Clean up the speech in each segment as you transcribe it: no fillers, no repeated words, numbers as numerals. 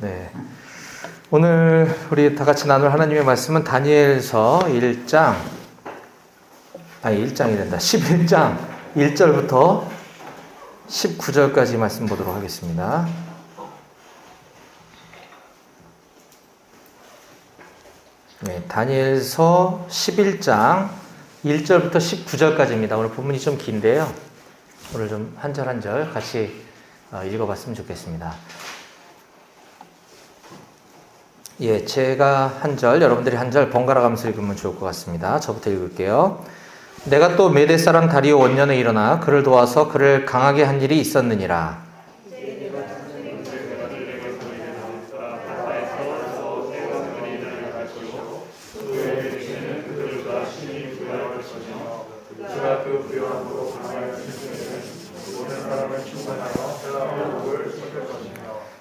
네. 오늘 우리 다 같이 나눌 하나님의 말씀은 다니엘서 11장 1절부터 19절까지 말씀 보도록 하겠습니다. 네, 다니엘서 11장 1절부터 19절까지입니다. 오늘 본문이 좀 긴데요. 오늘 좀 한 절 한 절 같이 읽어봤으면 좋겠습니다. 예, 제가 한 절, 여러분들이 한 절 번갈아 가면서 읽으면 좋을 것 같습니다. 저부터 읽을게요. 내가 또 메대 사람 다리오 원년에 일어나 그를 도와서 그를 강하게 한 일이 있었느니라.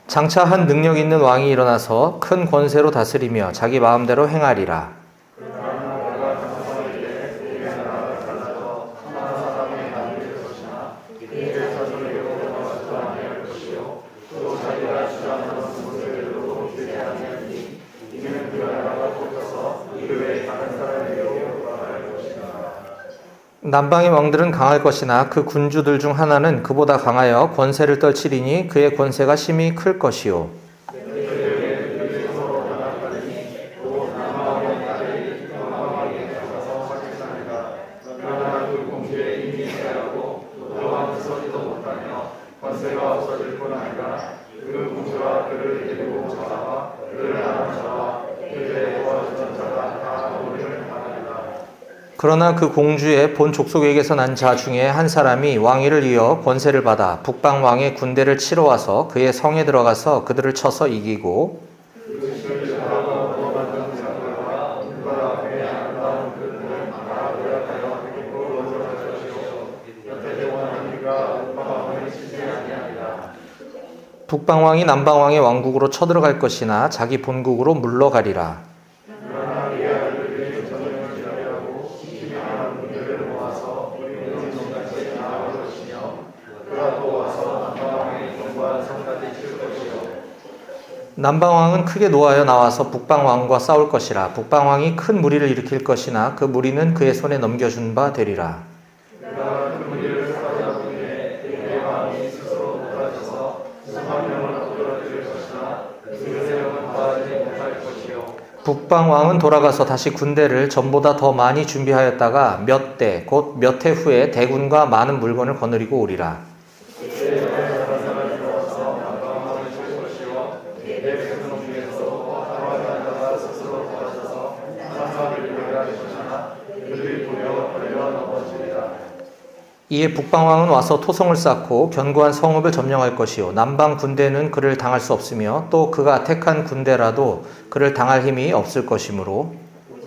장차 한 능력 있는 왕이 일어나서 큰 권세로 다스리며 자기 마음대로 행하리라. 남방의 왕들은 강할 것이나 그 군주들 중 하나는 그보다 강하여 권세를 떨치리니 그의 권세가 심히 클 것이요. 그러나 그 공주의 본 족속에게서 난 자 중에 한 사람이 왕위를 이어 권세를 받아 북방 왕의 군대를 치러 와서 그의 성에 들어가서 그들을 쳐서 이기고 북방 왕이 남방 왕의 왕국으로 쳐들어갈 것이나 자기 본국으로 물러가리라. 남방왕은 크게 노하여 나와서 북방왕과 싸울 것이라. 북방왕이 큰 무리를 일으킬 것이나 그 무리는 그의 손에 넘겨준 바 되리라. 북방왕은 돌아가서 다시 군대를 전보다 더 많이 준비하였다가 몇 대, 곧 몇 해 후에 대군과 많은 물건을 거느리고 오리라. 이에 북방왕은 와서 토성을 쌓고 견고한 성읍을 점령할 것이요 남방 군대는 그를 당할 수 없으며 또 그가 택한 군대라도 그를 당할 힘이 없을 것이므로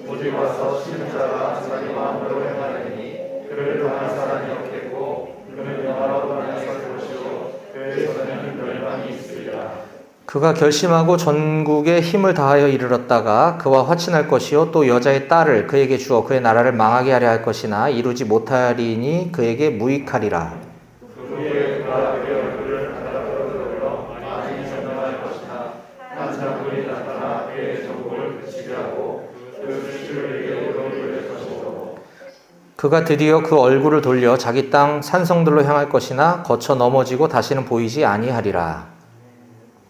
오직 와서 치는 자가 자기 마음대로 행하리니 그를 당할 사람이 없겠고 그는 영화로도 안에 설 것이요 그의 손에는 멸망이 있으리라. 그가 결심하고 전국에 힘을 다하여 이르렀다가 그와 화친할 것이요 또 여자의 딸을 그에게 주어 그의 나라를 망하게 하려 할 것이나 이루지 못하리니 그에게 무익하리라. 그가 드디어 그 얼굴을 돌려 자기 땅 산성들로 향할 것이나 거쳐 넘어지고 다시는 보이지 아니하리라.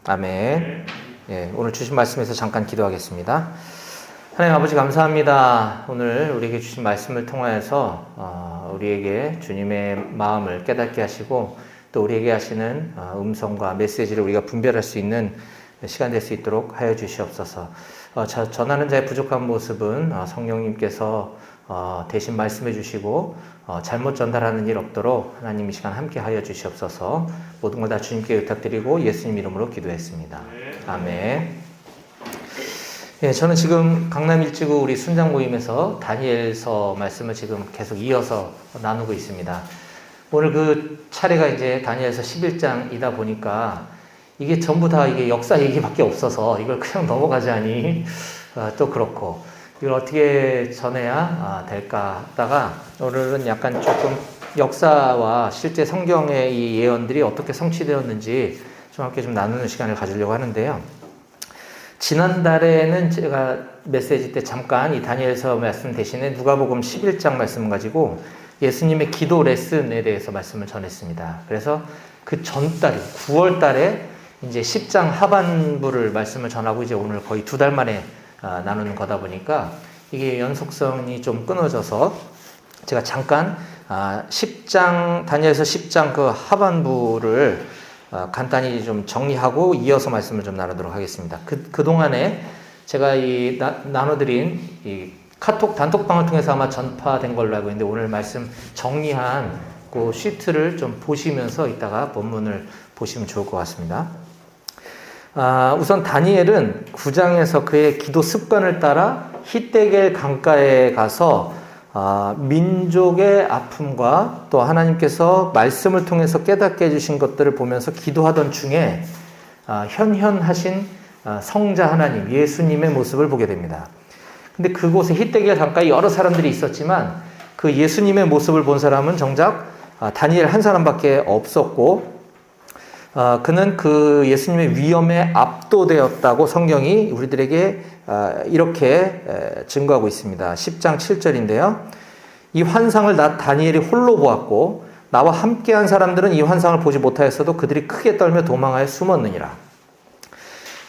아멘. 예, 오늘 주신 말씀에서 잠깐 기도하겠습니다. 하나님 아버지 감사합니다. 오늘 우리에게 주신 말씀을 통하여서 우리에게 주님의 마음을 깨닫게 하시고 또 우리에게 하시는 음성과 메시지를 우리가 분별할 수 있는 시간 될 수 있도록 하여 주시옵소서. 전하는 자의 부족한 모습은 성령님께서 대신 말씀해 주시고 잘못 전달하는 일 없도록 하나님 이 시간 함께 하여 주시옵소서. 모든 걸 다 주님께 부탁드리고 예수님 이름으로 기도했습니다. 아멘. 예, 저는 지금 강남 일지구 우리 순장 모임에서 다니엘서 말씀을 지금 계속 이어서 나누고 있습니다. 오늘 그 차례가 이제 다니엘서 11장이다 보니까 이게 전부 다 이게 역사 얘기밖에 없어서 이걸 그냥 넘어가자니 또 그렇고 이걸 어떻게 전해야 될까 하다가 오늘은 약간 조금 역사와 실제 성경의 이 예언들이 어떻게 성취되었는지 좀 함께 좀 나누는 시간을 가지려고 하는데요. 지난달에는 제가 메시지 때 잠깐 이 다니엘서 말씀 대신에 누가복음 11장 말씀 가지고 예수님의 기도 레슨에 대해서 말씀을 전했습니다. 그래서 그 전달, 9월 달에 이제 10장 하반부를 말씀을 전하고 이제 오늘 거의 2달 만에 나누는 거다 보니까 이게 연속성이 좀 끊어져서 제가 잠깐 10장, 다니엘서 10장 그 하반부를 간단히 좀 정리하고 이어서 말씀을 좀 나누도록 하겠습니다. 그동안에 제가 나눠드린 이 카톡 단톡방을 통해서 아마 전파된 걸로 알고 있는데 오늘 말씀 정리한 그 시트를 좀 보시면서 이따가 본문을 보시면 좋을 것 같습니다. 우선 다니엘은 9장에서 그의 기도 습관을 따라 히데겔 강가에 가서 민족의 아픔과 또 하나님께서 말씀을 통해서 깨닫게 해주신 것들을 보면서 기도하던 중에 현현하신 성자 하나님, 예수님의 모습을 보게 됩니다. 근데 그곳에 히데겔 강가에 여러 사람들이 있었지만 그 예수님의 모습을 본 사람은 정작 다니엘 한 사람밖에 없었고 그는 그 예수님의 위엄에 압도되었다고 성경이 우리들에게 이렇게 증거하고 있습니다. 10장 7절인데요. 이 환상을 나 다니엘이 홀로 보았고 나와 함께한 사람들은 이 환상을 보지 못하였어도 그들이 크게 떨며 도망하여 숨었느니라.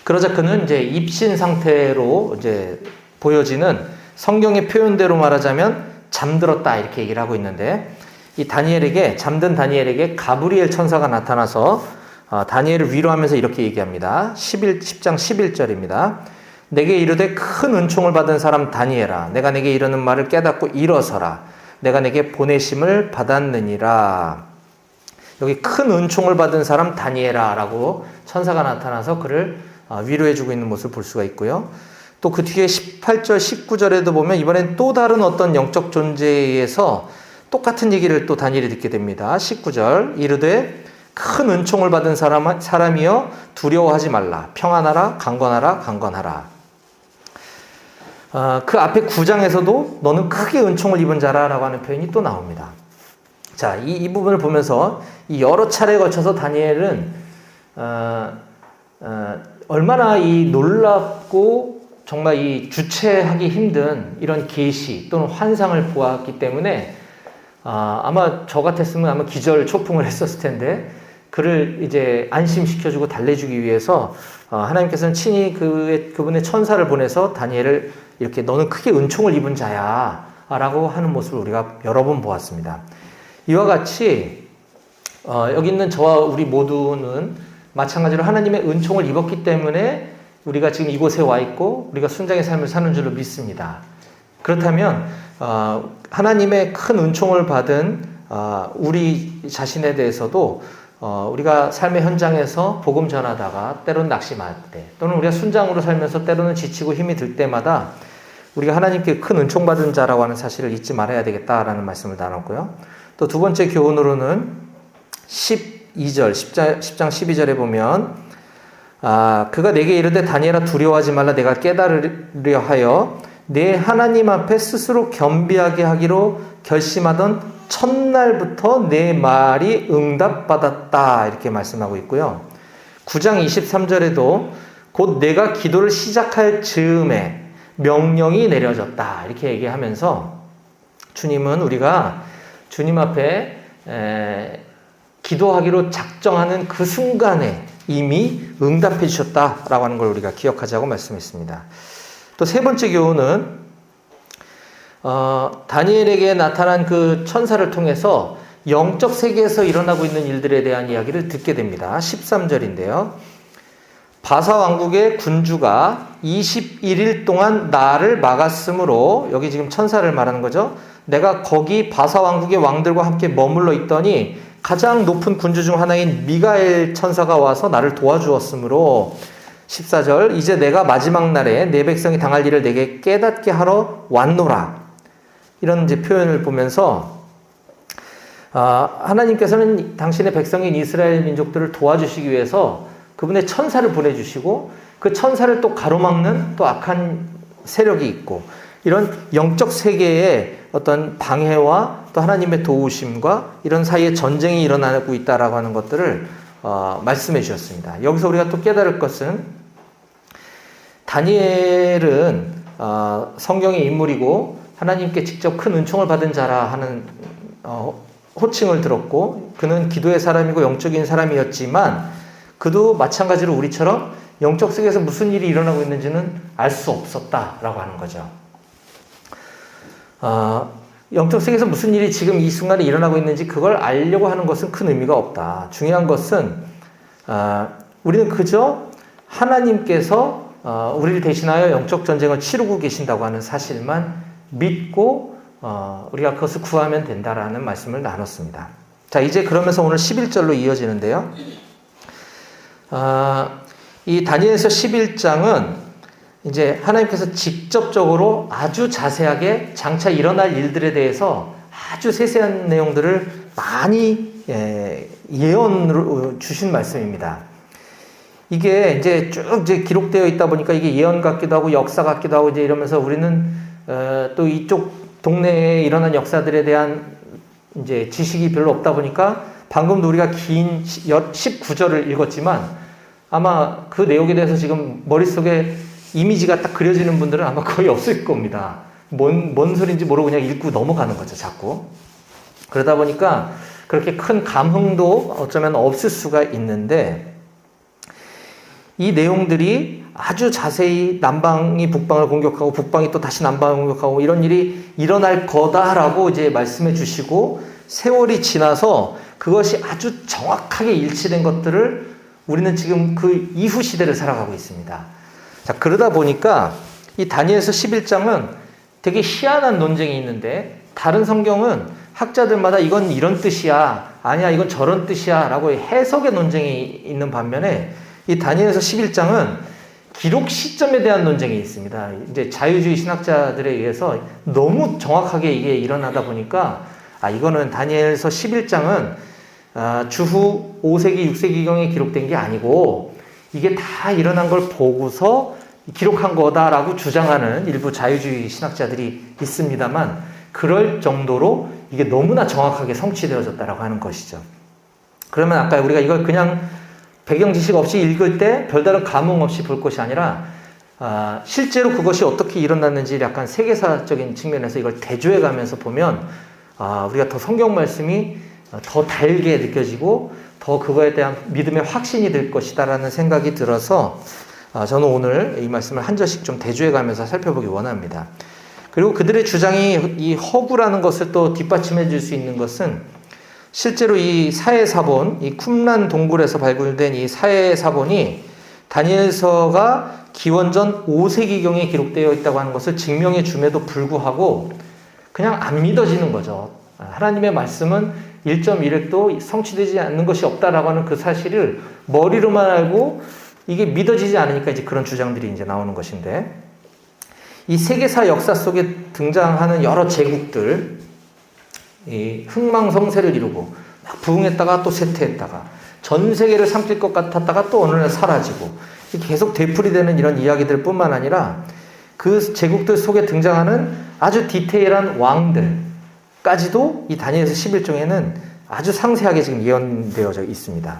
그러자 그는 이제 입신 상태로 이제 보여지는 성경의 표현대로 말하자면 잠들었다 이렇게 얘기를 하고 있는데 이 다니엘에게 잠든 다니엘에게 가브리엘 천사가 나타나서 다니엘을 위로하면서 이렇게 얘기합니다. 10장 11절입니다. 내게 이르되 큰 은총을 받은 사람 다니엘아 내가 내게 이르는 말을 깨닫고 일어서라 내가 내게 보내심을 받았느니라. 여기 큰 은총을 받은 사람 다니엘아 라고 천사가 나타나서 그를 위로해주고 있는 모습을 볼 수가 있고요. 또 그 뒤에 18절 19절에도 보면 이번엔 또 다른 어떤 영적 존재에 의해서 똑같은 얘기를 또 다니엘이 듣게 됩니다. 19절 이르되 큰 은총을 받은 사람이여 두려워하지 말라 평안하라 강건하라 강건하라. 그 앞에 9장에서도 너는 크게 은총을 입은 자라 라고 하는 표현이 또 나옵니다. 자, 이 부분을 보면서 이 여러 차례에 걸쳐서 다니엘은 얼마나 이 놀랍고 정말 이 주체하기 힘든 이런 계시 또는 환상을 보았기 때문에 아마 저 같았으면 아마 기절 초풍을 했었을 텐데 그를 이제 안심시켜주고 달래주기 위해서 하나님께서는 친히 그분의 천사를 보내서 다니엘을 이렇게 너는 크게 은총을 입은 자야 라고 하는 모습을 우리가 여러 번 보았습니다. 이와 같이 여기 있는 저와 우리 모두는 마찬가지로 하나님의 은총을 입었기 때문에 우리가 지금 이곳에 와 있고 우리가 순장의 삶을 사는 줄로 믿습니다. 그렇다면 하나님의 큰 은총을 받은 우리 자신에 대해서도 우리가 삶의 현장에서 복음 전하다가 때로는 낙심할 때 또는 우리가 순장으로 살면서 때로는 지치고 힘이 들 때마다 우리가 하나님께 큰 은총 받은 자라고 하는 사실을 잊지 말아야 되겠다라는 말씀을 나눴고요. 또 두 번째 교훈으로는 10장 12절에 보면 그가 내게 이르되 다니엘아 두려워하지 말라 내가 깨달으려 하여 내 하나님 앞에 스스로 겸비하게 하기로 결심하던 첫날부터 내 말이 응답받았다 이렇게 말씀하고 있고요. 9장 23절에도 곧 내가 기도를 시작할 즈음에 명령이 내려졌다 이렇게 얘기하면서 주님은 우리가 주님 앞에 기도하기로 작정하는 그 순간에 이미 응답해 주셨다라고 하는 걸 우리가 기억하자고 말씀했습니다. 또 세 번째 교훈은 다니엘에게 나타난 그 천사를 통해서 영적 세계에서 일어나고 있는 일들에 대한 이야기를 듣게 됩니다. 13절인데요. 바사 왕국의 군주가 21일 동안 나를 막았으므로 여기 지금 천사를 말하는 거죠. 내가 거기 바사 왕국의 왕들과 함께 머물러 있더니 가장 높은 군주 중 하나인 미가엘 천사가 와서 나를 도와주었으므로 14절 이제 내가 마지막 날에 내 백성이 당할 일을 내게 깨닫게 하러 왔노라. 이런 이제 표현을 보면서 하나님께서는 당신의 백성인 이스라엘 민족들을 도와주시기 위해서 그분의 천사를 보내주시고 그 천사를 또 가로막는 또 악한 세력이 있고 이런 영적 세계의 어떤 방해와 또 하나님의 도우심과 이런 사이에 전쟁이 일어나고 있다라고 하는 것들을 말씀해 주셨습니다. 여기서 우리가 또 깨달을 것은 다니엘은 성경의 인물이고 하나님께 직접 큰 은총을 받은 자라 하는 호칭을 들었고, 그는 기도의 사람이고 영적인 사람이었지만 그도 마찬가지로 우리처럼 영적 세계에서 무슨 일이 일어나고 있는지는 알 수 없었다라고 하는 거죠. 영적 세계에서 무슨 일이 지금 이 순간에 일어나고 있는지 그걸 알려고 하는 것은 큰 의미가 없다. 중요한 것은 우리는 그저 하나님께서 우리를 대신하여 영적 전쟁을 치르고 계신다고 하는 사실만 믿고 우리가 그것을 구하면 된다라는 말씀을 나눴습니다. 자, 이제 그러면서 오늘 11절로 이어지는데요. 이 다니엘서 11장은 이제 하나님께서 직접적으로 아주 자세하게 장차 일어날 일들에 대해서 아주 세세한 내용들을 많이 예언으로 주신 말씀입니다. 이게 이제 쭉 이제 기록되어 있다 보니까 이게 예언 같기도 하고 역사 같기도 하고 이제 이러면서 우리는 또 이쪽 동네에 일어난 역사들에 대한 이제 지식이 별로 없다 보니까 방금도 우리가 긴 19절을 읽었지만 아마 그 내용에 대해서 지금 머릿속에 이미지가 딱 그려지는 분들은 아마 거의 없을 겁니다. 뭔 소리인지 모르고 그냥 읽고 넘어가는 거죠, 자꾸. 그러다 보니까 그렇게 큰 감흥도 어쩌면 없을 수가 있는데, 이 내용들이 아주 자세히 남방이 북방을 공격하고 북방이 또 다시 남방을 공격하고 이런 일이 일어날 거다라고 이제 말씀해 주시고, 세월이 지나서 그것이 아주 정확하게 일치된 것들을 우리는 지금 그 이후 시대를 살아가고 있습니다. 자, 그러다 보니까 이 다니엘서 11장은 되게 희한한 논쟁이 있는데, 다른 성경은 학자들마다 이건 이런 뜻이야, 아니야 이건 저런 뜻이야 라고 해석의 논쟁이 있는 반면에 이 다니엘서 11장은 기록 시점에 대한 논쟁이 있습니다. 이제 자유주의 신학자들에 의해서 너무 정확하게 이게 일어나다 보니까 이거는 다니엘서 11장은 주후 5세기, 6세기경에 기록된 게 아니고 이게 다 일어난 걸 보고서 기록한 거다라고 주장하는 일부 자유주의 신학자들이 있습니다만, 그럴 정도로 이게 너무나 정확하게 성취되어졌다라고 하는 것이죠. 그러면 아까 우리가 이걸 그냥 배경 지식 없이 읽을 때 별다른 감흥 없이 볼 것이 아니라 실제로 그것이 어떻게 일어났는지 약간 세계사적인 측면에서 이걸 대조해 가면서 보면 우리가 더 성경 말씀이 더 달게 느껴지고 더 그거에 대한 믿음의 확신이 될 것이다라는 생각이 들어서 저는 오늘 이 말씀을 한 절씩 좀 대조해 가면서 살펴보기 원합니다. 그리고 그들의 주장이 이 허구라는 것을 또 뒷받침해 줄 수 있는 것은 실제로 이 사해사본, 이 쿰란 동굴에서 발굴된 이 사해사본이 다니엘서가 기원전 5세기경에 기록되어 있다고 하는 것을 증명해 줌에도 불구하고 그냥 안 믿어지는 거죠. 하나님의 말씀은 1.1획도 성취되지 않는 것이 없다라고 하는 그 사실을 머리로만 알고 이게 믿어지지 않으니까 이제 그런 주장들이 이제 나오는 것인데, 이 세계사 역사 속에 등장하는 여러 제국들, 이 흥망성쇠를 이루고 막 부흥했다가 또 쇠퇴했다가 전 세계를 삼킬 것 같았다가 또 어느 날 사라지고 계속 되풀이되는 이런 이야기들 뿐만 아니라 그 제국들 속에 등장하는 아주 디테일한 왕들까지도 이 다니엘서 11장에는 아주 상세하게 지금 예언되어져 있습니다.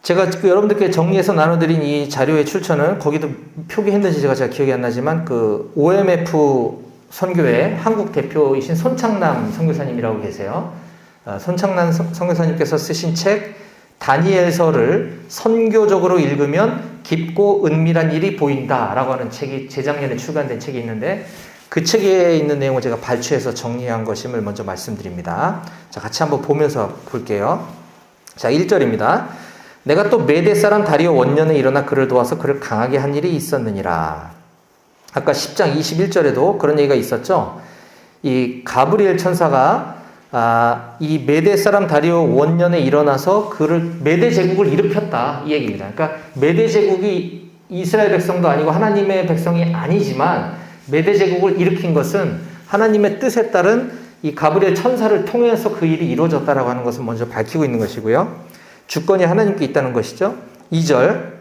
제가 여러분들께 정리해서 나눠드린 이 자료의 출처는 거기도 표기했는지 제가 기억이 안 나지만 그 OMF 선교회 한국 대표이신 손창남 선교사님이라고 계세요. 손창남 선교사님께서 쓰신 책 다니엘서를 선교적으로 읽으면 깊고 은밀한 일이 보인다라고 하는 책이 재작년에 출간된 책이 있는데, 그 책에 있는 내용을 제가 발췌해서 정리한 것임을 먼저 말씀드립니다. 자, 같이 한번 보면서 볼게요. 자, 1절입니다. 내가 또 메대 사람 다리오 원년에 일어나 그를 도와서 그를 강하게 한 일이 있었느니라. 아까 10장 21절에도 그런 얘기가 있었죠. 이 가브리엘 천사가 이 메대 사람 다리오 원년에 일어나서 그를 메대 제국을 일으켰다 이 얘기입니다. 그러니까 메대 제국이 이스라엘 백성도 아니고 하나님의 백성이 아니지만 메대 제국을 일으킨 것은 하나님의 뜻에 따른 이 가브리엘 천사를 통해서 그 일이 이루어졌다라고 하는 것을 먼저 밝히고 있는 것이고요. 주권이 하나님께 있다는 것이죠. 2절,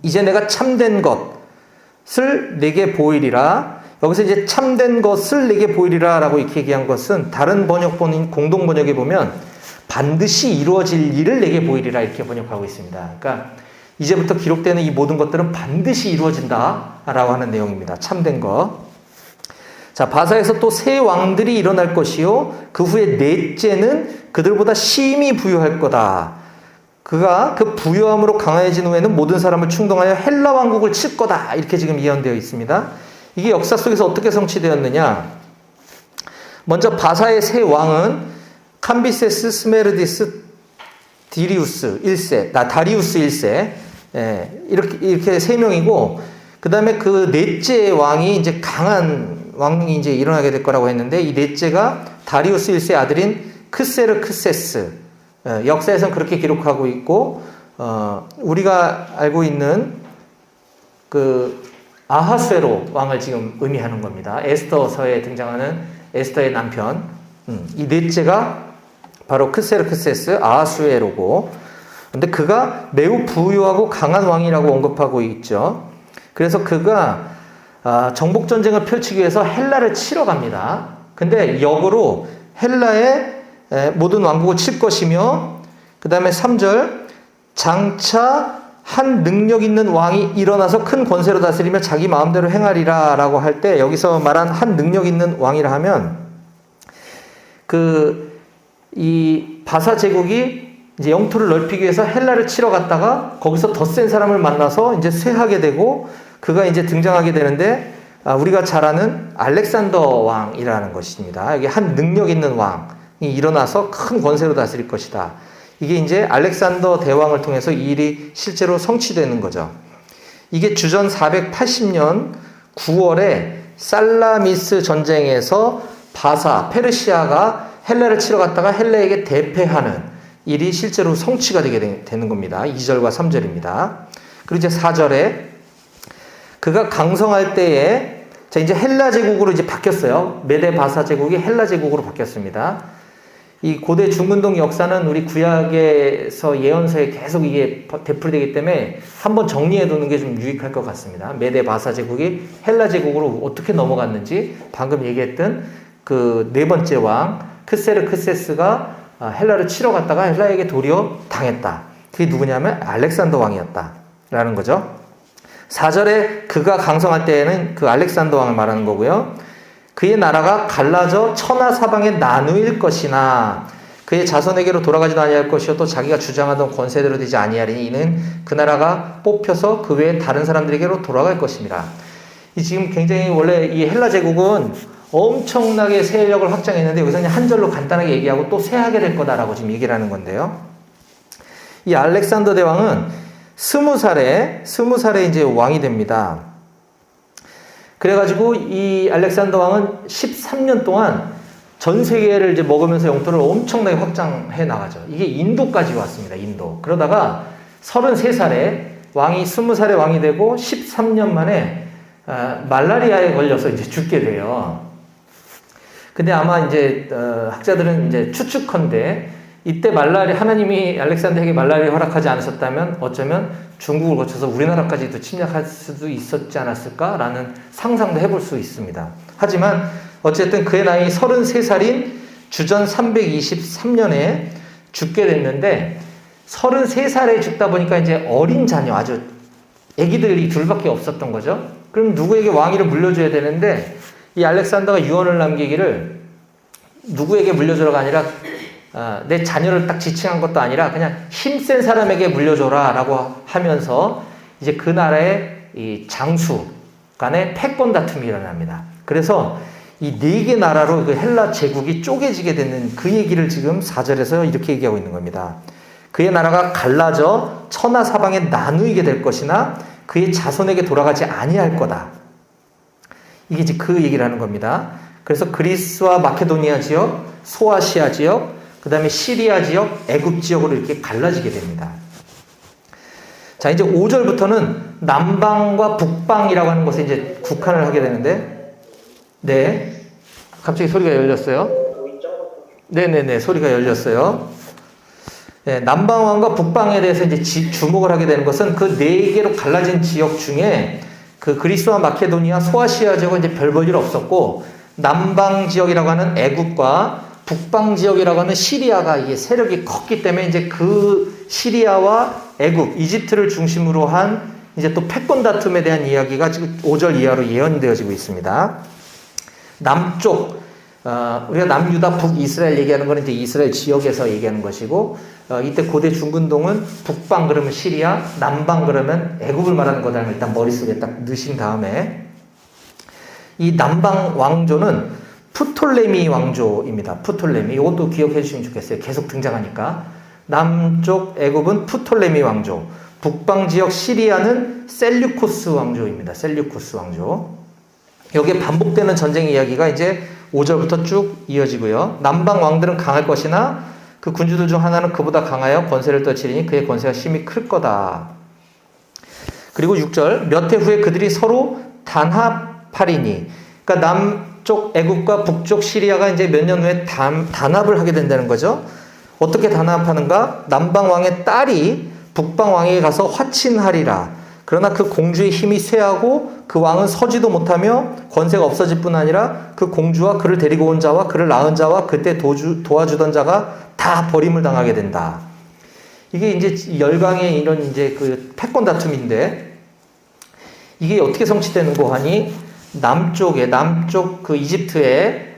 이제 내가 참된 것을 내게 보이리라. 여기서 이제 참된 것을 내게 보이리라 라고 이렇게 얘기한 것은 다른 번역본인 공동 번역에 보면 반드시 이루어질 일을 내게 보이리라 이렇게 번역하고 있습니다. 그러니까 이제부터 기록되는 이 모든 것들은 반드시 이루어진다라고 하는 내용입니다. 참된 거. 자, 바사에서 또 새 왕들이 일어날 것이요 그 후에 넷째는 그들보다 심히 부유할 거다. 그가 그 부유함으로 강해진 후에는 모든 사람을 충동하여 헬라 왕국을 칠 거다. 이렇게 지금 예언되어 있습니다. 이게 역사 속에서 어떻게 성취되었느냐? 먼저 바사의 새 왕은 캄비세스 스메르디스 디리우스 1세, 다리우스 1세, 이렇게 세 명이고, 그 다음에 그 넷째 왕이 이제 강한 왕이 이제 일어나게 될 거라고 했는데, 이 넷째가 다리우스 1세 아들인 크세르크세스, 역사에서는 그렇게 기록하고 있고, 우리가 알고 있는 그 아하수에로 왕을 지금 의미하는 겁니다. 에스더서에 등장하는 에스더의 남편, 이 넷째가 바로 크세르크세스 아하수에로고, 근데 그가 매우 부유하고 강한 왕이라고 언급하고 있죠. 그래서 그가 정복 전쟁을 펼치기 위해서 헬라를 치러 갑니다. 근데 역으로 헬라의 모든 왕국을 칠 것이며, 그 다음에 3절 장차 한 능력 있는 왕이 일어나서 큰 권세로 다스리며 자기 마음대로 행하리라 라고 할 때, 여기서 말한 한 능력 있는 왕이라 하면 이 바사 제국이 이제 영토를 넓히기 위해서 헬라를 치러 갔다가 거기서 더 센 사람을 만나서 이제 쇠하게 되고, 그가 이제 등장하게 되는데, 우리가 잘 아는 알렉산더 왕이라는 것입니다. 이게 한 능력 있는 왕이 일어나서 큰 권세로 다스릴 것이다. 이게 이제 알렉산더 대왕을 통해서 이 일이 실제로 성취되는 거죠. 이게 주전 480년 9월에 살라미스 전쟁에서 페르시아가 헬라를 치러 갔다가 헬라에게 대패하는 일이 실제로 성취가 되게 되는 겁니다. 2절과 3절입니다. 그리고 이제 4절에 그가 강성할 때에, 자, 이제 헬라 제국으로 이제 바뀌었어요. 메데 바사 제국이 헬라 제국으로 바뀌었습니다. 이 고대 중근동 역사는 우리 구약에서 예언서에 계속 이게 되풀이되기 때문에 한번 정리해 두는 게 좀 유익할 것 같습니다. 메데 바사 제국이 헬라 제국으로 어떻게 넘어갔는지, 방금 얘기했던 그 네 번째 왕 크세르크세스가 헬라를 치러 갔다가 헬라에게 도리어 당했다. 그게 누구냐면 알렉산더 왕이었다라는 거죠. 4절에 그가 강성할 때에는 그 알렉산더 왕을 말하는 거고요. 그의 나라가 갈라져 천하 사방에 나누일 것이나 그의 자손에게로 돌아가지도 아니할 것이요 또 자기가 주장하던 권세대로 되지 아니하리니 이는 그 나라가 뽑혀서 그 외에 다른 사람들에게로 돌아갈 것입니다. 이 지금 굉장히 원래 이 헬라 제국은 엄청나게 세력을 확장했는데, 여기서 그냥 한 절로 간단하게 얘기하고 또 쇠하게 될 거다라고 지금 얘기를 하는 건데요. 이 알렉산더 대왕은 20살에 이제 왕이 됩니다. 그래가지고 이 알렉산더 왕은 13년 동안 전 세계를 이제 먹으면서 영토를 엄청나게 확장해 나가죠. 이게 인도까지 왔습니다. 인도. 그러다가 33살에 왕이 20살에 왕이 되고 13년 만에 말라리아에 걸려서 이제 죽게 돼요. 근데 아마 이제 학자들은 이제 추측컨대 이때 하나님이 알렉산더에게 말라리아 허락하지 않으셨다면 어쩌면 중국을 거쳐서 우리나라까지도 침략할 수도 있었지 않았을까라는 상상도 해볼 수 있습니다. 하지만 어쨌든 그의 나이 33살인 주전 323년에 죽게 됐는데, 33살에 죽다 보니까 이제 어린 자녀, 아주 아기들이 둘밖에 없었던 거죠. 그럼 누구에게 왕위를 물려줘야 되는데, 이 알렉산더가 유언을 남기기를 누구에게 물려줘라가 아니라 내 자녀를 딱 지칭한 것도 아니라 그냥 힘센 사람에게 물려줘라 라고 하면서 이제 그 나라의 이 장수 간의 패권 다툼이 일어납니다. 그래서 이 네 개 나라로 그 헬라 제국이 쪼개지게 되는 그 얘기를 지금 4절에서 이렇게 얘기하고 있는 겁니다. 그의 나라가 갈라져 천하 사방에 나누이게 될 것이나 그의 자손에게 돌아가지 아니할 거다. 이게 이제 그 얘기를 하는 겁니다. 그래서 그리스와 마케도니아 지역, 소아시아 지역, 그 다음에 시리아 지역, 애굽 지역으로 이렇게 갈라지게 됩니다. 자, 이제 5절부터는 남방과 북방이라고 하는 것에 이제 국한을 하게 되는데, 네. 갑자기 소리가 열렸어요. 네네네, 소리가 열렸어요. 네, 남방왕과 북방에 대해서 이제 주목을 하게 되는 것은 그 네 개로 갈라진 지역 중에 그 그리스와 마케도니아, 소아시아 지역은 이제 별 볼 일 없었고, 남방 지역이라고 하는 애굽과 북방 지역이라고 하는 시리아가 이게 세력이 컸기 때문에 이제 그 시리아와 애굽, 이집트를 중심으로 한 이제 또 패권 다툼에 대한 이야기가 지금 5절 이하로 예언되어지고 있습니다. 남쪽, 우리가 남유다, 북이스라엘 얘기하는 거는 이제 이스라엘 지역에서 얘기하는 것이고, 이때 고대 중근동은 북방 그러면 시리아, 남방 그러면 애굽을 말하는 거다라는 일단 머릿속에 딱 넣으신 다음에, 이 남방 왕조는 프톨레미 왕조입니다. 프톨레미. 이것도 기억해 주시면 좋겠어요. 계속 등장하니까. 남쪽 애굽은 프톨레미 왕조, 북방 지역 시리아는 셀류코스 왕조입니다. 셀류코스 왕조. 여기에 반복되는 전쟁 이야기가 이제 5절부터 쭉 이어지고요. 남방 왕들은 강할 것이나 그 군주들 중 하나는 그보다 강하여 권세를 떨치리니 그의 권세가 심히 클 거다. 그리고 6절, 몇 해 후에 그들이 서로 단합하리니, 그러니까 남쪽 애굽과 북쪽 시리아가 이제 몇 년 후에 단합을 하게 된다는 거죠. 어떻게 단합하는가? 남방 왕의 딸이 북방 왕에게 가서 화친하리라. 그러나 그 공주의 힘이 쇠하고 그 왕은 서지도 못하며 권세가 없어질 뿐 아니라 그 공주와 그를 데리고 온 자와 그를 낳은 자와 그때 도와주던 자가 다 버림을 당하게 된다. 이게 이제 열강의 이런 이제 그 패권 다툼인데, 이게 어떻게 성취되는고 하니, 남쪽 그 이집트의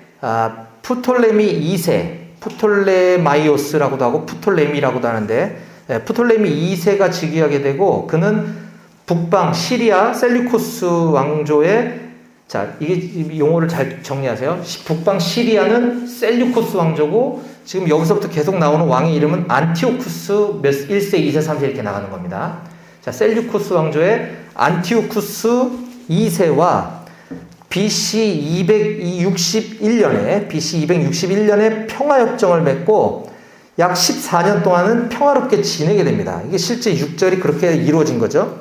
프톨레미 2세, 프톨레마이오스라고도 하고 프톨레미라고도 하는데, 프톨레미 2세가 즉위하게 되고, 그는 북방 시리아 셀류코스 왕조의, 자, 이게 용어를 잘 정리하세요. 북방 시리아는 셀류코스 왕조고, 지금 여기서부터 계속 나오는 왕의 이름은 안티오쿠스 1세, 2세, 3세 이렇게 나가는 겁니다. 자, 셀류코스 왕조의 안티오쿠스 2세와 BC 261년에 평화협정을 맺고 약 14년 동안은 평화롭게 지내게 됩니다. 이게 실제 6절이 그렇게 이루어진 거죠.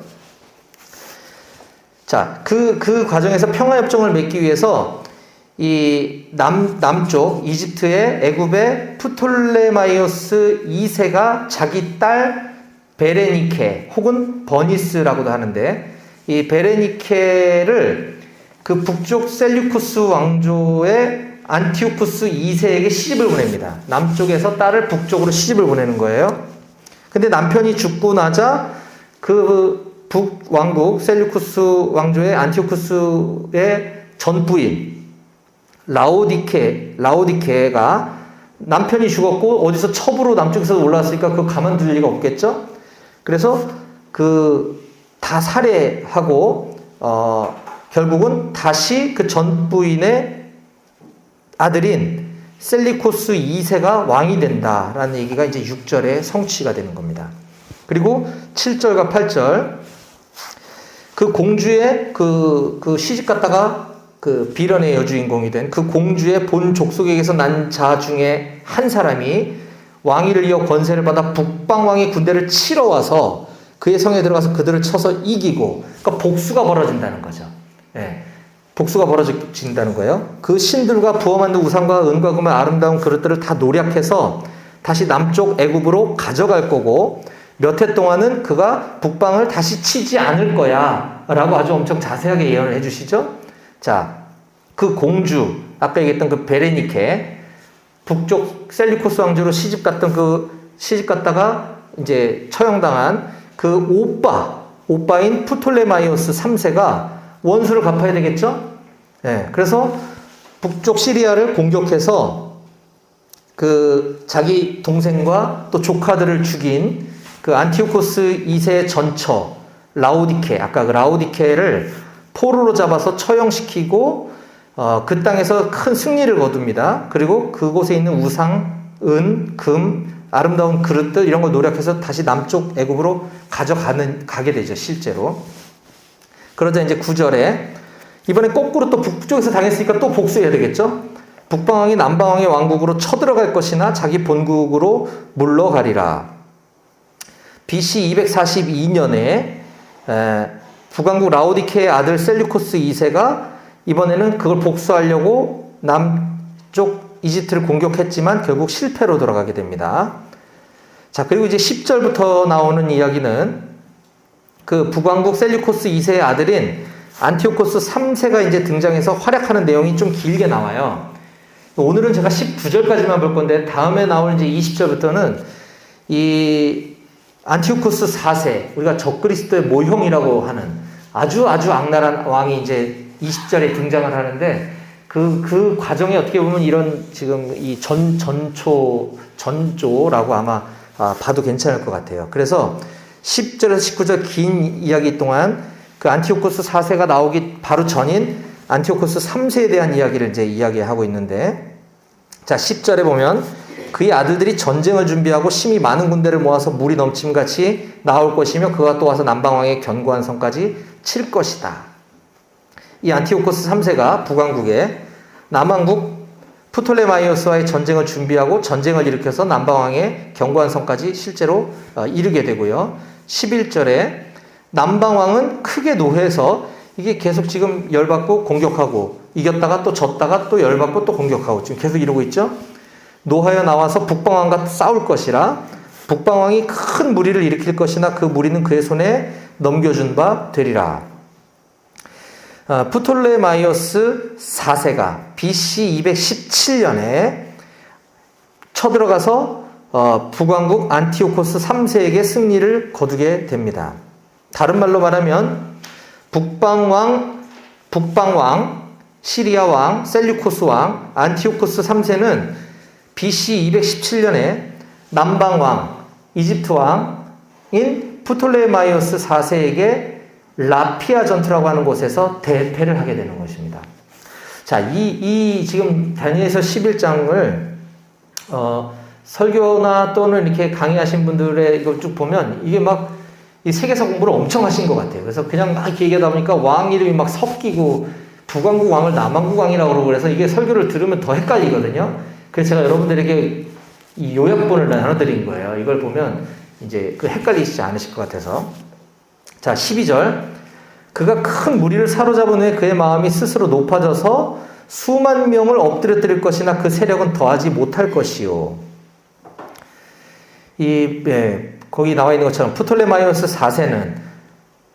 자, 그 과정에서 평화협정을 맺기 위해서 이 남쪽 이집트의 애굽의 프톨레마이오스 2세가 자기 딸 베레니케 혹은 버니스라고도 하는데, 이 베레니케를 그 북쪽 셀류쿠스 왕조의 안티오쿠스 2세에게 시집을 보냅니다. 남쪽에서 딸을 북쪽으로 시집을 보내는 거예요. 근데 남편이 죽고 나자 그 북왕국 셀류쿠스 왕조의 안티오쿠스의 전부인 라오디케가 남편이 죽었고 어디서 첩으로 남쪽에서 올라왔으니까 그거 가만둘 리가 없겠죠? 그래서 다 살해하고 결국은 다시 그 전부인의 아들인 셀리코스 2세가 왕이 된다라는 얘기가 이제 6절에 성취가 되는 겁니다. 그리고 7절과 8절, 그 공주의 그 시집 갔다가 그 비련의 여주인공이 된 그 공주의 본 족속에게서 난 자 중에 한 사람이 왕위를 이어 권세를 받아 북방왕의 군대를 치러 와서 그의 성에 들어가서 그들을 쳐서 이기고, 그러니까 복수가 벌어진다는 거죠. 예, 복수가 벌어진다는 거예요. 그 신들과 부어 만든 우상과 은과 금의 아름다운 그릇들을 다 노략해서 다시 남쪽 애굽으로 가져갈 거고, 몇 해 동안은 그가 북방을 다시 치지 않을 거야 라고 아주 엄청 자세하게 예언을 해주시죠. 자, 그 공주, 아까 얘기했던 그 베레니케, 북쪽 셀리코스 왕조로 시집 갔다가 이제 처형당한 그 오빠인 프톨레마이오스 3세가 원수를 갚아야 되겠죠? 네, 그래서 북쪽 시리아를 공격해서 그 자기 동생과 또 조카들을 죽인 그 안티오코스 2세의 전처 라오디케, 아까 그 라오디케를 포로로 잡아서 처형시키고 그 땅에서 큰 승리를 거둡니다. 그리고 그곳에 있는 우상, 은, 금, 아름다운 그릇들 이런 걸 노력해서 다시 남쪽 애굽으로 가게 되죠, 실제로. 그러자 이제 9절에 이번에 거꾸로 또 북쪽에서 당했으니까 또 복수해야 되겠죠? 북방왕이 남방왕의 왕국으로 쳐들어갈 것이나 자기 본국으로 물러가리라. BC 242년에 북왕국 라오디케의 아들 셀류코스 2세가 이번에는 그걸 복수하려고 남쪽 이집트를 공격했지만 결국 실패로 돌아가게 됩니다. 자, 그리고 이제 10절부터 나오는 이야기는 그 북왕국 셀류코스 2세의 아들인 안티오코스 3세가 이제 등장해서 활약하는 내용이 좀 길게 나와요. 오늘은 제가 19절까지만 볼 건데 다음에 나올 이제 20절부터는 이 안티오코스 4세, 우리가 적그리스도의 모형이라고 하는 아주 악랄한 왕이 이제 20절에 등장을 하는데 그 과정에 어떻게 보면 이런 지금 이 전조라고 아마 봐도 괜찮을 것 같아요. 그래서 10절에서 19절 긴 이야기 동안 그 안티오코스 4세가 나오기 바로 전인 안티오코스 3세에 대한 이야기를 이제 이야기하고 있는데, 자, 10절에 보면 그의 아들들이 전쟁을 준비하고 심히 많은 군대를 모아서 물이 넘침같이 나올 것이며 그가 또 와서 남방왕의 견고한 성까지 칠 것이다. 이 안티오코스 3세가 북왕국에 남왕국 프톨레마이오스와의 전쟁을 준비하고 전쟁을 일으켜서 남방왕의 견고한 성까지 실제로 이르게 되고요. 11절에 남방왕은 크게 노해서 이게 계속 지금 열받고 공격하고 이겼다가 또 졌다가 또 열받고 또 공격하고 지금 계속 이러고 있죠. 노하여 나와서 북방왕과 싸울 것이라 북방왕이 큰 무리를 일으킬 것이나 그 무리는 그의 손에 넘겨준 바 되리라. 프톨레마이오스 4세가 BC 217년에 쳐들어가서 북왕국 안티오코스 3세에게 승리를 거두게 됩니다. 다른 말로 말하면 북방왕, 시리아 왕, 셀류코스 왕, 안티오코스 3세는 BC 217년에 남방왕, 이집트 왕인 프톨레마이오스 4세에게 라피아 전투라고 하는 곳에서 대패를 하게 되는 것입니다. 자, 이 지금 다니엘서 11장을 설교나 또는 이렇게 강의하신 분들의 이걸 쭉 보면 이게 막 이 세계사 공부를 엄청 하신 것 같아요. 그래서 그냥 막 이렇게 얘기하다 보니까 왕 이름이 막 섞이고 북왕국 왕을 남왕국 왕이라고 그러고 그래서 이게 설교를 들으면 더 헷갈리거든요. 그래서 제가 여러분들에게 이 요약본을 나눠드린 거예요. 이걸 보면 이제 그 헷갈리시지 않으실 것 같아서. 자, 12절. 그가 큰 무리를 사로잡은 후에 그의 마음이 스스로 높아져서 수만 명을 엎드려뜨릴 것이나 그 세력은 더하지 못할 것이요. 거기 나와 있는 것처럼 프톨레마이오스 4세는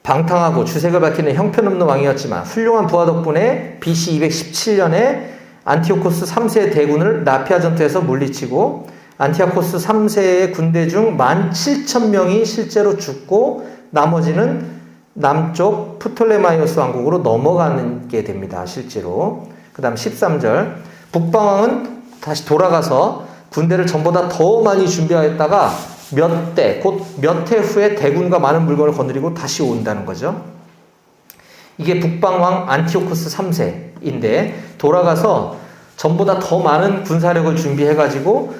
방탕하고 주색을 밝히는 형편없는 왕이었지만 훌륭한 부하 덕분에 BC 217년에 안티오코스 3세의 대군을 라피아 전투에서 물리치고 안티오코스 3세의 군대 중 17,000명이 실제로 죽고 나머지는 남쪽 프톨레마이오스 왕국으로 넘어가게 됩니다. 실제로. 그 다음 13절. 북방왕은 다시 돌아가서 군대를 전보다 더 많이 준비하였다가 몇 해 후에 대군과 많은 물건을 거느리고 다시 온다는 거죠. 이게 북방왕 안티오코스 3세인데 돌아가서 전보다 더 많은 군사력을 준비해가지고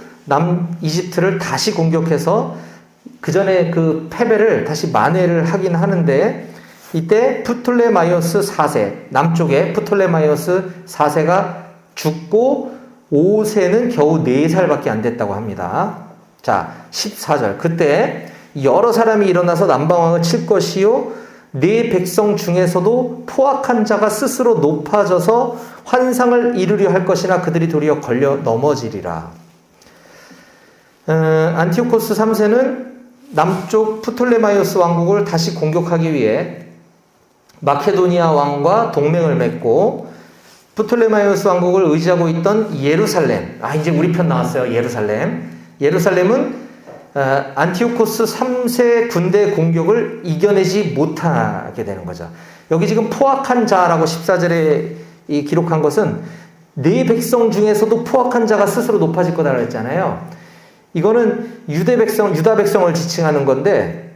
이집트를 다시 공격해서 그 전에 그 패배를 다시 만회를 하긴 하는데 이때 프톨레마이오스 4세, 남쪽에 프톨레마이오스 4세가 죽고 5세는 겨우 4살밖에 안 됐다고 합니다. 자, 14절. 그때 여러 사람이 일어나서 남방왕을 칠 것이요 네 백성 중에서도 포악한 자가 스스로 높아져서 환상을 이루려 할 것이나 그들이 도리어 걸려 넘어지리라. 안티오코스 3세는 남쪽 프톨레마이오스 왕국을 다시 공격하기 위해 마케도니아 왕과 동맹을 맺고 프톨레마이오스 왕국을 의지하고 있던 예루살렘. 이제 우리 편 나왔어요. 예루살렘은 안티오코스 3세 군대 공격을 이겨내지 못하게 되는 거죠. 여기 지금 포악한 자라고 14절에 기록한 것은 네 백성 중에서도 포악한 자가 스스로 높아질 거다라고 했잖아요. 이거는 유다 백성을 지칭하는 건데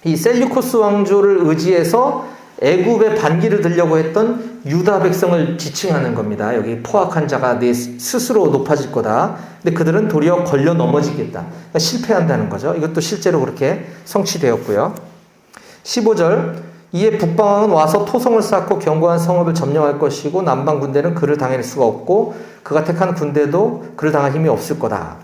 이 셀류코스 왕조를 의지해서 애굽의 반기를 들려고 했던 유다 백성을 지칭하는 겁니다. 여기 포악한 자가 내 스스로 높아질 거다. 근데 그들은 도리어 걸려 넘어지겠다. 그러니까 실패한다는 거죠. 이것도 실제로 그렇게 성취되었고요. 15절. 이에 북방왕은 와서 토성을 쌓고 견고한 성읍을 점령할 것이고 남방 군대는 그를 당할 수가 없고 그가 택한 군대도 그를 당할 힘이 없을 거다.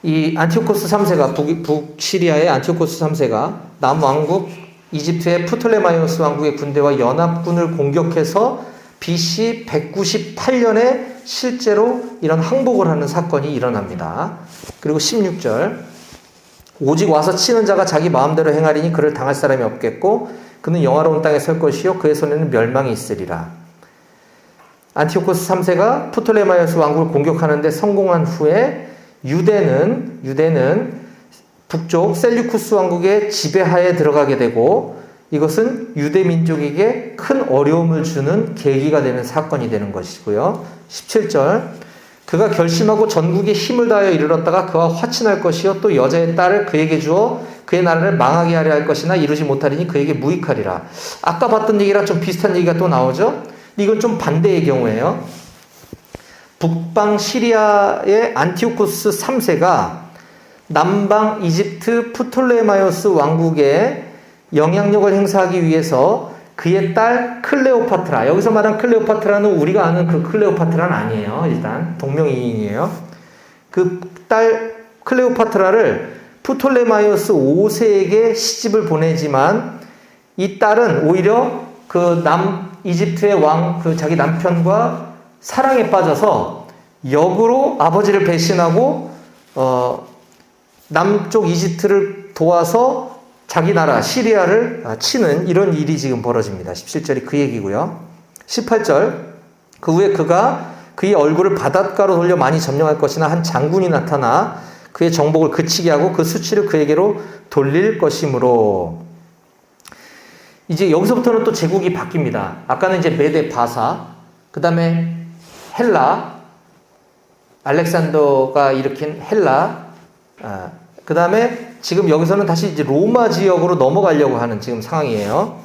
이 안티오코스 3세가 북시리아의 안티오코스 3세가 남왕국 이집트의 프톨레마이오스 왕국의 군대와 연합군을 공격해서 BC 198년에 실제로 이런 항복을 하는 사건이 일어납니다. 그리고 16절. 오직 와서 치는 자가 자기 마음대로 행하리니 그를 당할 사람이 없겠고 그는 영화로운 땅에 설 것이요 그의 손에는 멸망이 있으리라. 안티오코스 3세가 프톨레마이오스 왕국을 공격하는데 성공한 후에 유대는 북쪽 셀류쿠스 왕국의 지배하에 들어가게 되고, 이것은 유대 민족에게 큰 어려움을 주는 계기가 되는 사건이 되는 것이고요. 17절, 그가 결심하고 전국에 힘을 다하여 이르렀다가 그와 화친할 것이요 또 여자의 딸을 그에게 주어 그의 나라를 망하게 하려 할 것이나 이루지 못하리니 그에게 무익하리라. 아까 봤던 얘기랑 좀 비슷한 얘기가 또 나오죠. 이건 좀 반대의 경우예요. 북방 시리아의 안티오코스 3세가 남방 이집트 프톨레마이오스 왕국에 영향력을 행사하기 위해서 그의 딸 클레오파트라, 여기서 말한 클레오파트라는 우리가 아는 그 클레오파트라는 아니에요. 일단 동명이인이에요. 그 딸 클레오파트라를 프톨레마이오스 5세에게 시집을 보내지만 이 딸은 오히려 그 이집트의 왕, 그 자기 남편과 사랑에 빠져서 역으로 아버지를 배신하고 남쪽 이집트를 도와서 자기 나라 시리아를 치는 이런 일이 지금 벌어집니다. 17절이 그 얘기고요. 18절, 그 후에 그가 그의 얼굴을 바닷가로 돌려 많이 점령할 것이나 한 장군이 나타나 그의 정복을 그치게 하고 그 수치를 그에게로 돌릴 것이므로. 이제 여기서부터는 또 제국이 바뀝니다. 아까는 이제 메데 바사, 그 다음에 헬라, 알렉산더가 일으킨 헬라, 그 다음에 지금 여기서는 다시 이제 로마 지역으로 넘어가려고 하는 지금 상황이에요.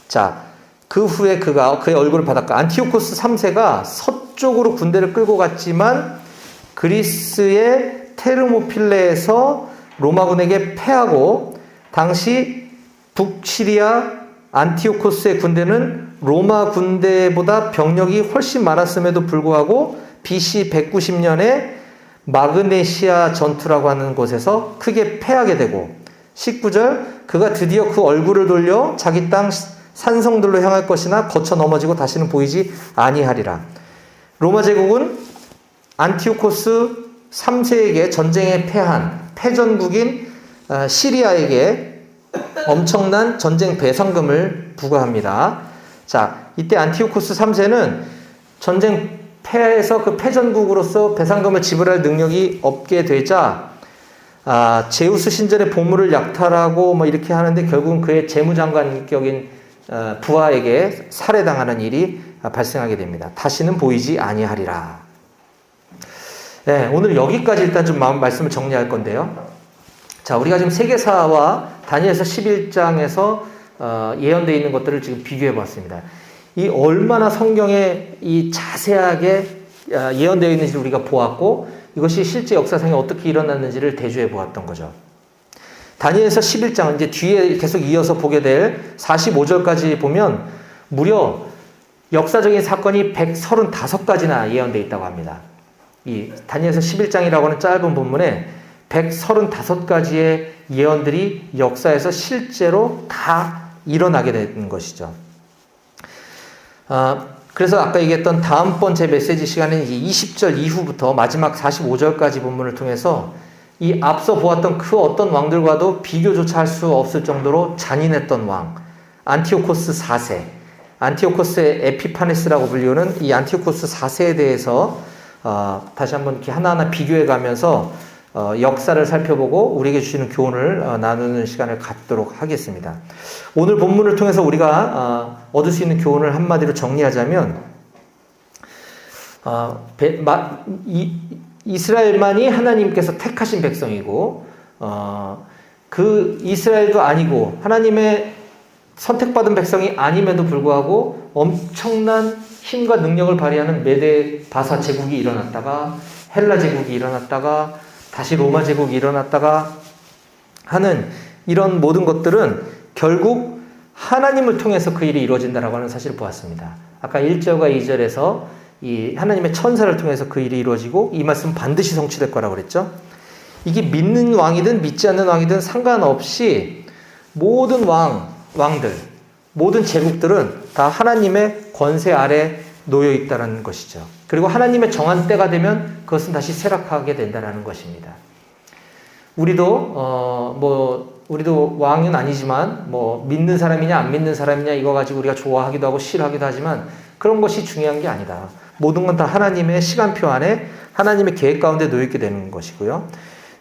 자, 그 후에 그가 그의 얼굴을 바닷가, 안티오코스 3세가 서쪽으로 군대를 끌고 갔지만 그리스의 테르모필레에서 로마군에게 패하고, 당시 북시리아 안티오코스의 군대는 로마 군대보다 병력이 훨씬 많았음에도 불구하고 BC 190년에 마그네시아 전투라고 하는 곳에서 크게 패하게 되고, 19절, 그가 드디어 그 얼굴을 돌려 자기 땅 산성들로 향할 것이나 거쳐 넘어지고 다시는 보이지 아니하리라. 로마 제국은 안티오코스 3세에게 전쟁에 패한 패전국인 시리아에게 엄청난 전쟁 배상금을 부과합니다. 자, 이때 안티오코스 3세는 전쟁 패해서 그 패전국으로서 배상금을 지불할 능력이 없게 되자 제우스 신전의 보물을 약탈하고 뭐 이렇게 하는데 결국은 그의 재무장관격인 부하에게 살해당하는 일이 발생하게 됩니다. 다시는 보이지 아니하리라. 네, 오늘 여기까지 일단 좀 말씀을 정리할 건데요. 자, 우리가 지금 세계사와 다니엘서 11장에서 예언되어 있는 것들을 지금 비교해 봤습니다. 이 얼마나 성경에 이 자세하게 예언되어 있는지를 우리가 보았고, 이것이 실제 역사상에 어떻게 일어났는지를 대조해 보았던 거죠. 다니엘서 11장, 이제 뒤에 계속 이어서 보게 될 45절까지 보면 무려 역사적인 사건이 135가지나 예언되어 있다고 합니다. 이 다니엘서 11장이라고 하는 짧은 본문에 135가지의 예언들이 역사에서 실제로 다 일어나게 되는 것이죠. 그래서 아까 얘기했던 다음번 제 메시지 시간에는 20절 이후부터 마지막 45절까지 본문을 통해서 이 앞서 보았던 그 어떤 왕들과도 비교조차 할 수 없을 정도로 잔인했던 왕, 안티오코스 4세, 안티오코스의 에피파네스라고 불리우는 이 안티오코스 4세에 대해서 다시 한번 이렇게 하나하나 비교해 가면서 역사를 살펴보고 우리에게 주시는 교훈을 나누는 시간을 갖도록 하겠습니다. 오늘 본문을 통해서 우리가 얻을 수 있는 교훈을 한마디로 정리하자면, 이스라엘만이 하나님께서 택하신 백성이고, 그 이스라엘도 아니고 하나님의 선택받은 백성이 아님에도 불구하고 엄청난 힘과 능력을 발휘하는 메데 바사 제국이 일어났다가 헬라 제국이 일어났다가 다시 로마 제국이 일어났다가 하는 이런 모든 것들은 결국 하나님을 통해서 그 일이 이루어진다라고 하는 사실을 보았습니다. 아까 1절과 2절에서 이 하나님의 천사를 통해서 그 일이 이루어지고 이 말씀은 반드시 성취될 거라고 그랬죠. 이게 믿는 왕이든 믿지 않는 왕이든 상관없이 모든 왕들, 모든 제국들은 다 하나님의 권세 아래 놓여 있다는 것이죠. 그리고 하나님의 정한 때가 되면 그것은 다시 쇠락하게 된다는 것입니다. 우리도 왕은 아니지만 믿는 사람이냐 안 믿는 사람이냐 이거 가지고 우리가 좋아하기도 하고 싫어하기도 하지만 그런 것이 중요한 게 아니다. 모든 건 다 하나님의 시간표 안에 하나님의 계획 가운데 놓여있게 되는 것이고요.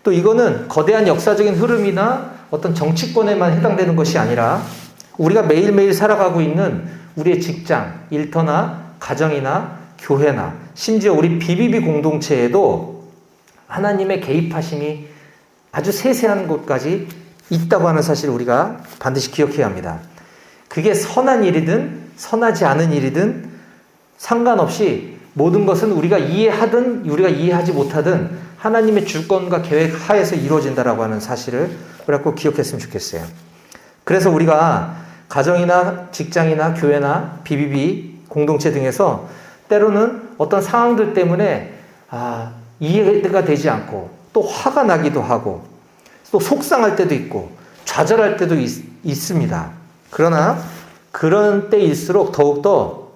또 이거는 거대한 역사적인 흐름이나 어떤 정치권에만 해당되는 것이 아니라 우리가 매일매일 살아가고 있는 우리의 직장, 일터나 가정이나 교회나 심지어 우리 BBB 공동체에도 하나님의 개입하심이 아주 세세한 곳까지 있다고 하는 사실을 우리가 반드시 기억해야 합니다. 그게 선한 일이든 선하지 않은 일이든 상관없이 모든 것은 우리가 이해하든 우리가 이해하지 못하든 하나님의 주권과 계획 하에서 이루어진다라고 하는 사실을 우리가 꼭 기억했으면 좋겠어요. 그래서 우리가 가정이나 직장이나 교회나 BBB 공동체 등에서 때로는 어떤 상황들 때문에 이해가 되지 않고 또 화가 나기도 하고 또 속상할 때도 있고 좌절할 때도 있습니다. 그러나 그런 때일수록 더욱더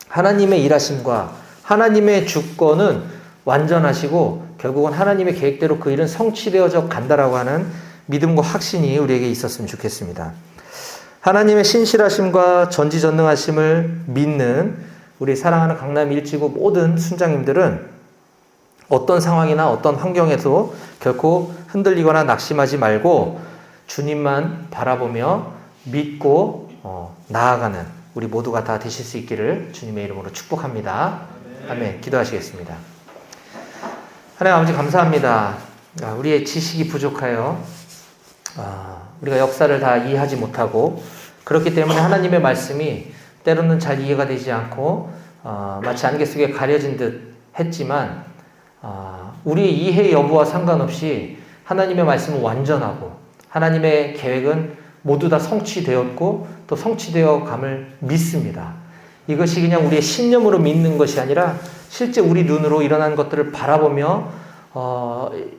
하나님의 일하심과 하나님의 주권은 완전하시고 결국은 하나님의 계획대로 그 일은 성취되어져 간다라고 하는 믿음과 확신이 우리에게 있었으면 좋겠습니다. 하나님의 신실하심과 전지전능하심을 믿는 우리 사랑하는 강남 1지구 모든 순장님들은 어떤 상황이나 어떤 환경에도 결코 흔들리거나 낙심하지 말고 주님만 바라보며 믿고 나아가는 우리 모두가 다 되실 수 있기를 주님의 이름으로 축복합니다. 아멘. 기도하시겠습니다. 하나님 아버지 감사합니다. 우리의 지식이 부족하여 우리가 역사를 다 이해하지 못하고 그렇기 때문에 하나님의 말씀이 때로는 잘 이해가 되지 않고 마치 안개 속에 가려진 듯 했지만 우리의 이해 여부와 상관없이 하나님의 말씀은 완전하고 하나님의 계획은 모두 다 성취되었고 또 성취되어 감을 믿습니다. 이것이 그냥 우리의 신념으로 믿는 것이 아니라 실제 우리 눈으로 일어난 것들을 바라보며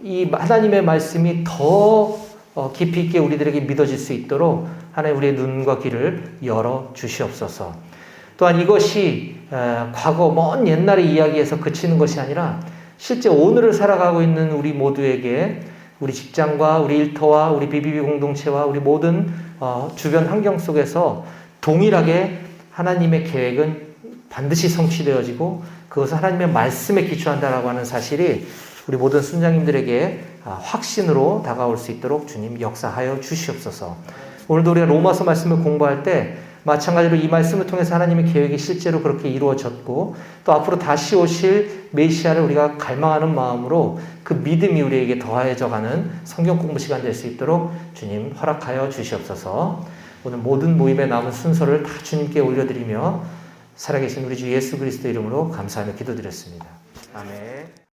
이 하나님의 말씀이 더 깊이 있게 우리들에게 믿어질 수 있도록 하나님 우리의 눈과 귀를 열어 주시옵소서. 또한 이것이 과거 먼 옛날의 이야기에서 그치는 것이 아니라 실제 오늘을 살아가고 있는 우리 모두에게 우리 직장과 우리 일터와 우리 BBB 공동체와 우리 모든 주변 환경 속에서 동일하게 하나님의 계획은 반드시 성취되어지고 그것은 하나님의 말씀에 기초한다라고 하는 사실이 우리 모든 순장님들에게 확신으로 다가올 수 있도록 주님 역사하여 주시옵소서. 오늘도 우리가 로마서 말씀을 공부할 때 마찬가지로 이 말씀을 통해서 하나님의 계획이 실제로 그렇게 이루어졌고 또 앞으로 다시 오실 메시아를 우리가 갈망하는 마음으로 그 믿음이 우리에게 더해져가는 성경 공부 시간 될 수 있도록 주님 허락하여 주시옵소서. 오늘 모든 모임에 남은 순서를 다 주님께 올려드리며 살아계신 우리 주 예수 그리스도 이름으로 감사하며 기도드렸습니다. 아멘.